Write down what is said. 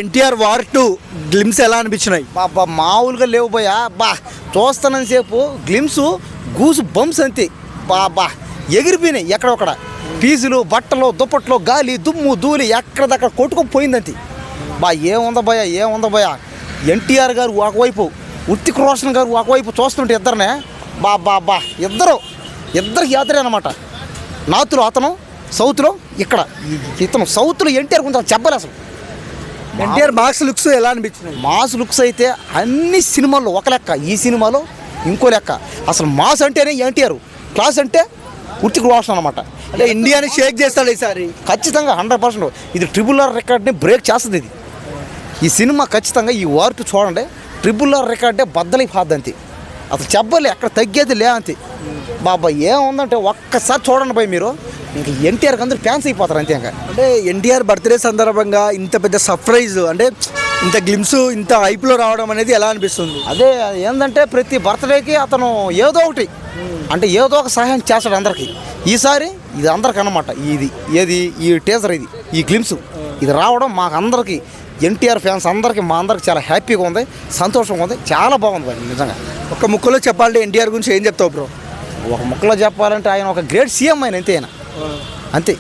NTR war 2 glimpse ఎలా అనిపించినాయి? బాబా మామూలుగా లేవు పోయా బా చూస్తానని సేపు గ్లిమ్స్ గూసు బంప్స్ అంతే బాబా ఎగిరిపోయినాయి ఎక్కడొక్కడ పీజులు బట్టలు దుప్పట్లు గాలి దుమ్ము ధూళి ఎక్కడదక్కడ కొట్టుకుపోయిందంతే బా ఏముందా భయ ఎన్టీఆర్ గారు ఒకవైపు ఉత్తిక్ రోషన్ గారు ఒకవైపు చూస్తుంటే ఇద్దరినే బా ఇద్దరికి యాత్రే అనమాట. నార్త్లో అతను, సౌత్లో ఇక్కడ ఇతను. సౌత్లో ఎన్టీఆర్ కొంచెం చెప్పలే అసలు. ఎన్టీఆర్ మాస్ లుక్స్ ఎలా అనిపించినాయి? మాస్ లుక్స్ అయితే అన్ని సినిమాల్లో ఒక లెక్క, ఈ సినిమాలో ఇంకో లెక్క. అసలు మాస్ అంటేనే ఎన్టీఆర్, క్లాస్ అంటే ఉత్తిక్ రోషన్ అనమాట. అంటే ఇండియాని షేక్ చేస్తాడు ఈసారి ఖచ్చితంగా 100%. ఇది RRR రికార్డ్ని బ్రేక్ చేస్తుంది. ఇది ఈ సినిమా ఖచ్చితంగా ఈ వార్ 2 చూడండి, RRR రికార్డే బద్దలైపోద్ది. అసలు చెప్పలే ఎక్కడ తగ్గేది లే అంతే బాబా. ఏముందంటే ఒక్కసారి చూడండి భయ్ మీరు, ఇంక ఎన్టీఆర్కి అందరూ ఫ్యాన్స్ అయిపోతారు అంతే. ఇంకా అంటే ఎన్టీఆర్ బర్త్డే సందర్భంగా ఇంత పెద్ద సర్ప్రైజ్, అంటే ఇంత గ్లిమ్స్ ఇంత హైప్లో రావడం అనేది ఎలా అనిపిస్తుంది? అదే ఏంటంటే ప్రతి బర్త్డేకి అతను ఏదో ఒకటి అంటే ఏదో ఒక సహాయం చేస్తాడు అందరికీ. ఈసారి ఇది అందరికి అన్నమాట. ఈ టీజర్, ఈ గ్లిమ్స్ ఇది రావడం మాకు అందరికీ, ఎన్టీఆర్ ఫ్యాన్స్ అందరికీ, మా అందరికి చాలా హ్యాపీగా ఉంది, సంతోషంగా ఉంది, చాలా బాగుంది భయ్ నిజంగా. ఒక ముక్కలో చెప్పాలంటే ఎన్టీఆర్ గురించి ఏం చెప్తావు బ్రో? ఒక ముక్కలో చెప్పాలంటే ఆయన ఒక గ్రేట్ సీఎం ఆయన అంతే. ఆయన అంతే.